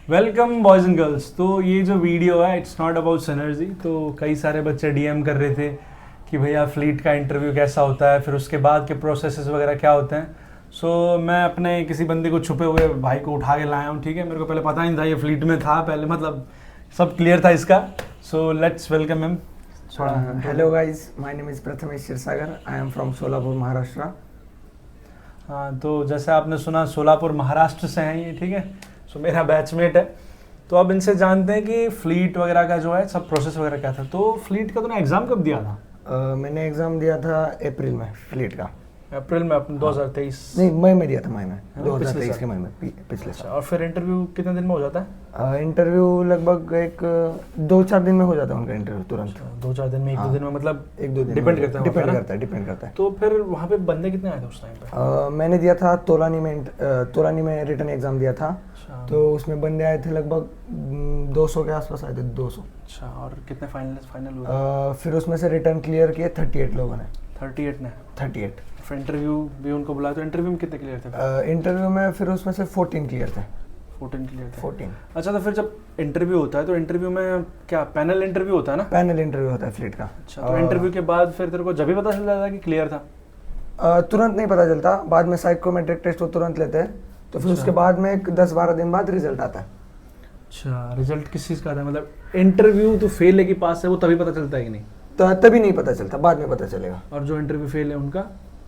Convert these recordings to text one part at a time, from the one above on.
Welcome boys and girls. तो ये जो वीडियो है इट्स नॉट अबाउट सिनर्जी। तो कई सारे बच्चे डीएम कर रहे थे कि भैया फ्लीट का इंटरव्यू कैसा होता है, फिर उसके बाद के प्रोसेसेस वगैरह क्या होते हैं। सो मैं अपने किसी बंदे को छुपे हुए भाई को उठा के लाया हूँ। ठीक है, मेरे को पहले पता नहीं था ये फ्लीट में था, पहले मतलब सब क्लियर था इसका। So let's welcome him. Hello guys, my name is Prathamesh Shirsagar. I am from Solapur, Maharashtra. हाँ, तो जैसे आपने सुना सोलापुर महाराष्ट्र से हैं ये। ठीक है, सो मेरा बैचमेट है। तो अब इनसे जानते हैं कि फ्लीट वगैरह का जो है सब प्रोसेस वगैरह क्या था। तो फ्लीट का तूने एग्ज़ाम कब दिया था? मैंने एग्ज़ाम दिया था अप्रैल में फ्लीट का। अप्रैल में अपने 2023? नहीं, मई में दिया था, मई में 2023 साल के मई में, पिछले साल। और फिर इंटरव्यू कितने दिन में हो जाता है? इंटरव्यू लगभग एक 2-4 दिन में हो जाता है उनका इंटरव्यू तुरंत। 2-4 दिन में, 1-2 दिन में, मतलब 1-2 दिन डिपेंड करता है। डिपेंड करता है। तो फिर वहाँ पे बंदे कितने आए थे उस टाइम पे? मैंने दिया था तोलानी में रिटर्न एग्ज़ाम दिया था। तो उसमें बंदे आए थे लगभग 200 के आसपास आए थे, 200। अच्छा, और कितने फाइनल हुए? फिर उसमें से रिटर्न क्लियर किए 38 लोगों ने। 38 ने? 38। फिर इंटरव्यू भी उनको बुलाया, तो इंटरव्यू में कितने क्लियर थे? इंटरव्यू में फिर उसमें से 14 क्लियर थे। 14 क्लियर थे? 14। अच्छा, तो फिर जब इंटरव्यू होता है तो इंटरव्यू में क्या पैनल इंटरव्यू होता है ना? पैनल इंटरव्यू होता है फ्लीट का। अच्छा, तो इंटरव्यू के बाद फिर तेरे को जब भी पता चल जाता है कि क्लियर था? तुरंत नहीं पता चलता, बाद में साइकोमेट्रिक टेस्ट वो तुरंत लेते हैं। तो फिर उसके बाद में 10-12 दिन बाद रिजल्ट आता है। अच्छा, रिजल्ट किस चीज़ का आता है? मतलब इंटरव्यू तो फेल है कि पास है, वो तभी पता चलता है कि नहीं? तो तभी नहीं पता चलता, बाद में पता चलेगा। और जो इंटरव्यू फेल है उनका?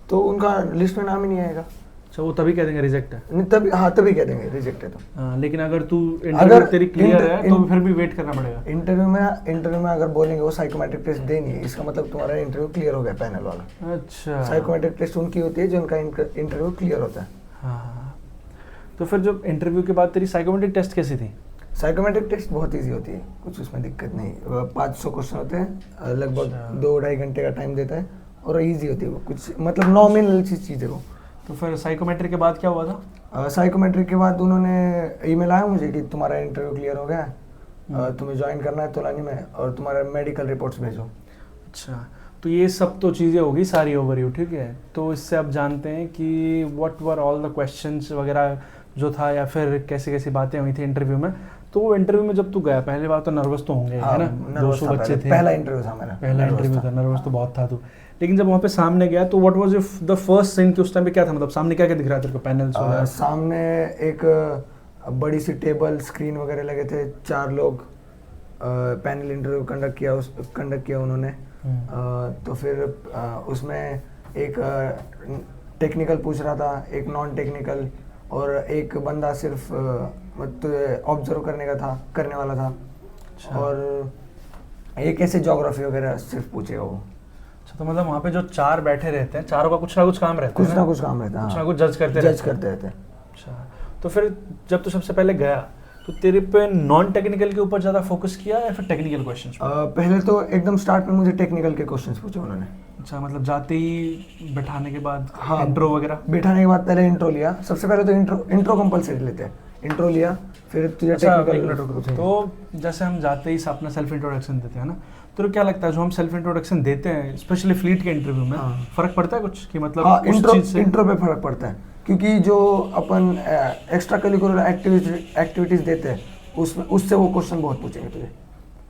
तो उनका लिस्ट में नाम ही नहीं आएगा। अच्छा, वो तभी कह देंगे रिजेक्ट है? नहीं, तभी कह देंगे रिजेक्ट है। तो लेकिन अगर तू इंटरव्यू तेरी क्लियर है तो फिर भी वेट करना पड़ेगा? इंटरव्यू में अगर बोलेंगे वो साइकोमेट्रिक टेस्ट देनी है, इसका मतलब तुम्हारा इंटरव्यू क्लियर हो गया पैनल वाला। अच्छा, साइकोमेट्रिक टेस्ट उनकी होती है जिनका इंटरव्यू क्लियर होता है। हाँ। तो फिर जब इंटरव्यू के बाद तेरी साइकोमेट्रिक टेस्ट कैसी थी? साइकोमेट्रिक टेस्ट बहुत इजी होती है, कुछ उसमें दिक्कत नहीं। 500 क्वेश्चन होते हैं, लगभग 2-2.5 घंटे का टाइम देता है और इजी होती है वो, कुछ मतलब नॉमिनल चीज़ है वो। तो फिर साइकोमेट्रिक के बाद क्या हुआ था? साइकोमेट्रिक के बाद उन्होंने ईमेल आया मुझे कि तुम्हारा इंटरव्यू क्लियर हो गया है, तुम्हें ज्वाइन करना है तोलानी में, और तुम्हारा मेडिकल रिपोर्ट्स भेजो। अच्छा, तो ये सब तो चीज़ें होगी सारी ओवरव्यू। ठीक है, तो इससे अब जानते हैं कि what were all the questions वगैरह जो था, या फिर कैसी कैसी बातें हुई थी इंटरव्यू में। तो वो इंटरव्यू में जब तू गया पहली बार तो नर्वस तो होंगे, है ना? 200 बच्चे थे, पहला इंटरव्यू था मेरा। पहला इंटरव्यू था, नर्वस तो बहुत था तू। लेकिन जब वहाँ पे सामने गया तो what was the first thing कि उस टाइम पे क्या था, मतलब सामने क्या क्या दिख रहा था तेरे को? पैनल्स वगैरह? सामने एक बड़ी सी टेबल, स्क्रीन वगैरह लगे थे, 4 लोग पैनल इंटरव्यू कंडक्ट किया उन्होंने। तो फिर उसमें एक टेक्निकल पूछ रहा था, एक नॉन टेक्निकल, और एक बंदा सिर्फ ऑब्जर्व करने वाला था। अच्छा। और एक ऐसे ज्योग्राफी वगैरह सिर्फ पूछेगा वो। अच्छा, तो मतलब वहाँ पे जो 4 बैठे रहते हैं, चारों का कुछ ना कुछ काम रहता है? कुछ ना कुछ काम रहता है, कुछ ना कुछ जज करते रहते हैं। अच्छा, तो फिर जब तू सबसे पहले गया तो तेरे पे नॉन टेक्निकल के ऊपर ज़्यादा फोकस किया या फिर टेक्निकल क्वेश्चंस? पहले तो एकदम स्टार्ट में मुझे टेक्निकल के क्वेश्चंस पूछे उन्होंने। अच्छा, मतलब जाते ही बैठाने के बाद? हाँ, इंट्रो वगैरह? बैठाने के बाद पहले इंट्रो लिया। सबसे पहले तो इंट्रो कंपलसरी लेते हैं। इंट्रो लिया, फिर तुझे टेक्निकल। तो जैसे हम जाते ही अपना सेल्फ इंट्रोडक्शन देते हैं ना, तो क्या लगता है जो हम सेल्फ इंट्रोडक्शन देते हैं स्पेशली फ्लीट के इंटरव्यू में, फर्क पड़ता है कुछ कि मतलब? हाँ, इंट्रो पे फर्क पड़ता है, क्योंकि जो अपन एक्स्ट्रा करिकुलर एक्टिविटीज देते हैं उससे वो क्वेश्चन बहुत पूछेंगे तुझे।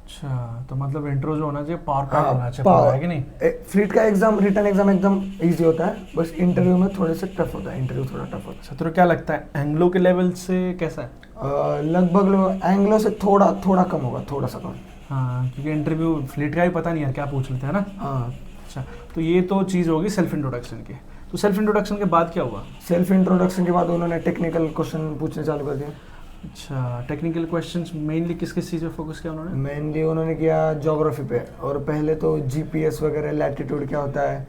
अच्छा, तो मतलब इंट्रो जो होना चाहिए पावर पैक होना चाहिए, है कि नहीं? फ्लीट का रिटर्न एग्जाम एकदम इजी होता है, बस इंटरव्यू में थोड़े से टफ होता है, इंटरव्यू थोड़ा टफ होता है। तो क्या लगता है एंग्लो के लेवल से कैसा है? लगभग एंग्लो से थोड़ा कम होगा, थोड़ा सा कम। हाँ, क्योंकि इंटरव्यू फ्लीट का ही पता नहीं यार क्या पूछ लेते हैं ना। हाँ। अच्छा, तो ये तो चीज़ होगी सेल्फ इंट्रोडक्शन की। तो सेल्फ इंट्रोडक्शन के बाद क्या हुआ? सेल्फ इंट्रोडक्शन के बाद उन्होंने टेक्निकल क्वेश्चन पूछने चालू कर दिए। अच्छा, टेक्निकल क्वेश्चंस मेनली किस चीज़ पे फोकस किया उन्होंने? मेनली उन्होंने किया ज्योग्राफी पे, और पहले तो जीपीएस वगैरह, लैटिट्यूड क्या होता है,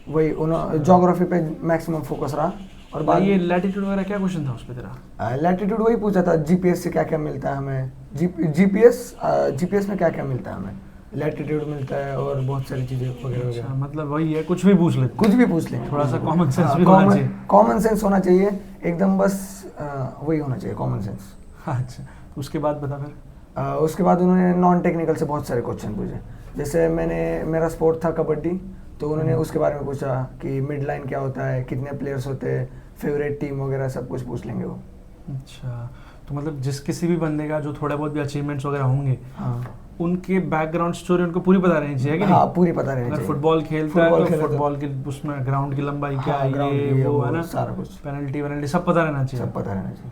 वही उन्होंने ज्योग्राफी पे मैक्सिमम फोकस रहा। और बाद ये लैटिट्यूड वगैरह क्या क्वेश्चन था उस पे तेरा? लैटिट्यूड वही पूछा था, जीपीएस से क्या क्या मिलता है हमें, जीपीएस में क्या क्या मिलता है हमें, लैटिट्यूड मिलता है और बहुत सारी चीज़ें वगैरह वगैरह। मतलब वही है, कुछ भी पूछ लेंगे? कुछ भी पूछ लेंगे। थोड़ा सा कॉमन सेंस भी होना चाहिए। कॉमन सेंस होना चाहिए एकदम, बस वही होना चाहिए, कॉमन सेंस। अच्छा, उसके बाद बता फिर। उसके बाद उन्होंने नॉन टेक्निकल से बहुत सारे क्वेश्चन पूछे। जैसे मेरा स्पोर्ट था कबड्डी, तो उन्होंने उसके बारे में पूछा कि मिड लाइन क्या होता है, कितने प्लेयर्स होते हैं, फेवरेट टीम वगैरह सब कुछ पूछ लेंगे वो। अच्छा, तो मतलब जिस किसी भी बंदे का जो थोड़ा बहुत भी अचीवमेंट्स वगैरह होंगे, हाँ उनके बैकग्राउंड स्टोरी उनको पूरी पता रहनी चाहिए कि हाँ नहीं? पूरी पता रहनी अगर चाहिए। फुटबॉल खेलता है तो खेला फुटबॉल की उसमें ग्राउंड की लंबाई क्या हाँ, है, ground ये की वो है ना, सारा कुछ पेनल्टी सब पता रहना चाहिए। सब पता रहना चाहिए।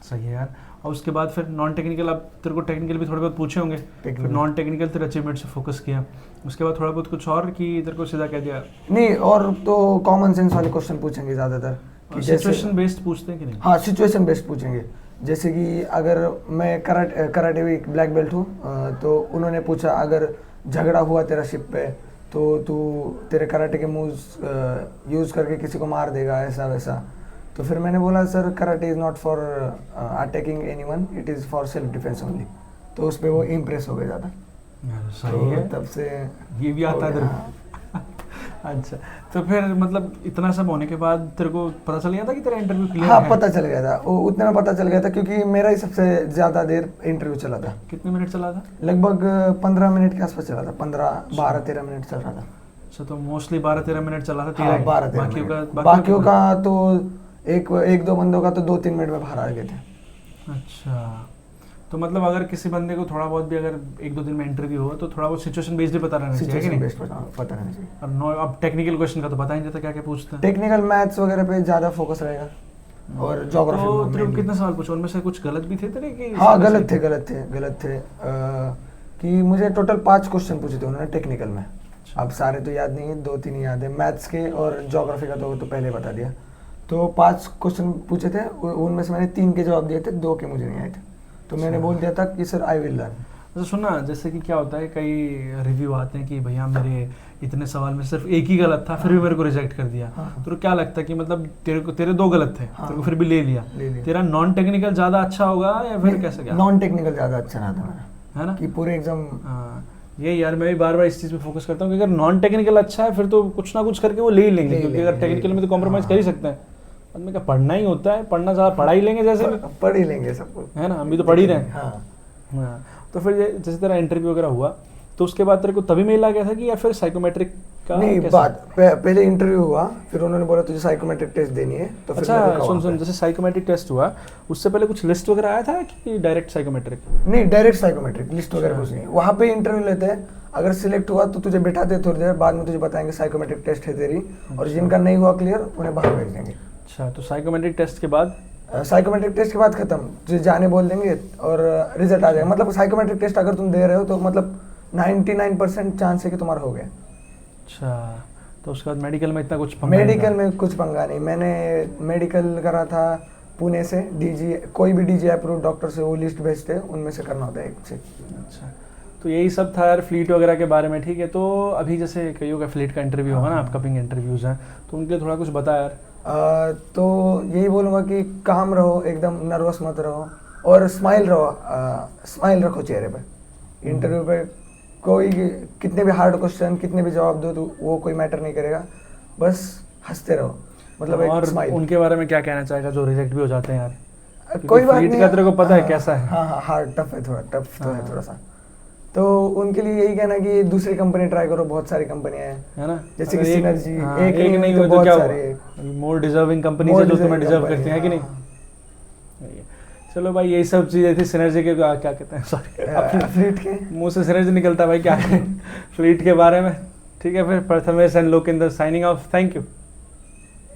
सही है यार। और उसके बाद फिर नॉन टेक्निकल, अब तेरे को टेक्निकल भी थोड़े बहुत पूछे होंगे, फिर नॉन टेक्निकल तेरे अचीवमेंट से फोकस किया, उसके बाद थोड़ा बहुत कुछ और कि तेरे को सीधा कह दिया? नहीं, और तो कॉमन सेंस वाले क्वेश्चन पूछेंगे ज़्यादातर। सिचुएशन बेस्ड पूछते हैं कि नहीं? हाँ सिचुएशन बेस्ड पूछेंगे। जैसे कि अगर मैं कराटे में एक ब्लैक बेल्ट हूँ, तो उन्होंने पूछा अगर झगड़ा हुआ तेरा शिप पे तो तू तेरे कराटे के मूव्स यूज़ करके किसी को मार देगा ऐसा वैसा। तो फिर मैंने बोला sir karate is not for attacking anyone, it is for self defence only. तो उस पर वो इम्प्रेस हो गए ज़्यादा। सही है, तब से ये भी आता है तेरे को? अच्छा, तो फिर मतलब इतना सब होने के बाद तेरे को पता चल गया था कि तेरा इंटरव्यू क्लियर हाँ है? पता चल गया था, वो उतना पता चल गया था क्योंकि मेरा ही सबसे ज़्यादा देर इंटरव्यू चला था। कितने मिनट चला था? लगभग 15 मिनट के आसपास चला था, 15-12-13 मिनट चल रहा था। अच्छा, तो मोस्टली 12-13 मिनट चला था तेरा हाँ ही? 12-13 बाकियों का? मिनट। बाकियों का तो एक दो बंदों का तो 2-3 मिनट में बाहर आ गए थे। अच्छा, तो मतलब अगर किसी बंदे को थोड़ा बहुत भी अगर 1-2 दिन में इंटरव्यू हो तो थोड़ा बहुत सिचुएशन बेस्ड पता रहना चाहिए कि सिचुएशन नहीं? बेस्ड पता रहना चाहिए। और नो, अब टेक्निकल क्वेश्चन का तो पता ही नहीं रहता क्या क्या पूछते हैं। टेक्निकल मैथ्स वगैरह पे ज़्यादा फोकस रहेगा और तो ज्योग्राफी तेरे को कितने सवाल पूछे, उनमें से कुछ गलत भी थे तेरे कि? हाँ गलत थे कि मुझे टोटल 5 क्वेश्चन पूछे थे उन्होंने टेक्निकल में। अब सारे तो याद नहीं है, 2-3 ही याद है। मैथ्स के और ज्योग्राफी का तो पहले बता दिया। तो 5 क्वेश्चन पूछे थे, उनमें से मैंने 3 के जवाब दिए थे, 2 के मुझे नहीं आए थे। तो मैंने बोल दिया था कि सर आई विल लर्न। अच्छा सुनना, जैसे कि क्या होता है कई रिव्यू आते हैं कि भैया मेरे इतने सवाल में सिर्फ एक ही गलत था, फिर भी मेरे को रिजेक्ट कर दिया। तो क्या लगता है कि मतलब तेरे 2 गलत थे, तेरे को फिर भी ले लिया? तेरा नॉन टेक्निकल ज़्यादा अच्छा होगा या फिर कैसे क्या? नॉन टेक्निकल ज़्यादा अच्छा रहा था मेरा, है ना, कि पूरे एग्जाम। हाँ ये यार मैं भी बार बार इस चीज़ पे फोकस करता हूँ कि अगर नॉन टेक्निकल अच्छा है फिर तो कुछ ना कुछ करके वो ले ही लेंगे, क्योंकि अगर टेक्निकल में तो कॉम्प्रोमाइज़ कर ही सकते हैं। में क्या पढ़ना ही होता है, पढ़ना ज़्यादा पढ़ा ही लेंगे जैसे भी, पढ़ ही लेंगे सबको, है ना, हम भी तो पढ़ ही रहे हैं। हाँ। तो फिर जैसे तेरा इंटरव्यू वगैरह हुआ तो उसके बाद तेरे को तभी मेल आ गया था कि या फिर साइकोमेट्रिक का? नहीं, पहले इंटरव्यू हुआ, फिर उन्होंने बोला तुझे साइकोमेट्रिक टेस्ट देनी है। तो अच्छा सुन, जैसे साइकोमेट्रिक टेस्ट हुआ उससे पहले कुछ लिस्ट वगैरह आया था कि डायरेक्ट साइकोमेट्रिक? नहीं, डायरेक्ट साइकोमेट्रिक, लिस्ट वगैरह कुछ नहीं। वहाँ पे इंटरव्यू लेते हैं, अगर सिलेक्ट हुआ तो तुझे बिठाते थोड़ी देर बाद में, तुझे बताएंगे साइकोमेट्रिक टेस्ट है तेरी, और जिनका नहीं हुआ क्लियर उन्हें बाहर भेज देंगे। अच्छा, तो साइकोमेट्रिक टेस्ट के बाद? साइकोमेट्रिक टेस्ट के बाद खत्म, तुझे जाने बोल देंगे और रिजल्ट आ जाएगा। मतलब साइकोमेट्रिक टेस्ट अगर तुम दे रहे हो तो मतलब 99% चांस है कि तुम्हारा हो गया। अच्छा, तो उसके बाद मेडिकल में इतना कुछ? मेडिकल में कुछ पंगा नहीं। मैंने मेडिकल करा था पुणे से, कोई भी डीजी अप्रूव डॉक्टर से वो लिस्ट भेजते हैं, उनमें से करना होता है एक से। अच्छा, तो यही सब था यार फ्लीट वगैरह के बारे में। ठीक है, तो अभी जैसे कईयों का फ्लीट का इंटरव्यू होगा ना, अपकमिंग इंटरव्यूज़ हैं, तो उनके लिए थोड़ा कुछ बता यार। तो यही बोलूँगा कि काम रहो, एकदम नर्वस मत रहो और स्माइल रखो चेहरे पे। इंटरव्यू पे कोई कितने भी हार्ड क्वेश्चन, कितने भी जवाब दो तो वो कोई मैटर नहीं करेगा, बस हंसते रहो। मतलब और एक स्माइल। उनके बारे में क्या कहना चाहेगा जो रिजेक्ट भी हो जाते हैं यार? कोई बात नहीं, तेरे को पता है कैसा है? हाँ, हार्ड टफ है, थोड़ा सा। तो उनके लिए यही कहना कि दूसरी कंपनी ट्राई करो, बहुत सारी कंपनियां हैं, है ना, जैसे कि सिनर्जी। एक नहीं तो बहुत सारे मोर डिजर्विंग कंपनी से जो तुम्हें डिजर्व करती हैं कि नहीं। चलो भाई, यही सब चीज़ें थी सिनर्जी के, क्या कहते हैं, सॉरी, फ्लीट के मुंह से सिनर्जी निकलता भाई, क्या फ्लीट के बारे में। ठीक है, फिर Prathamesh and Lokendra signing off, thank you.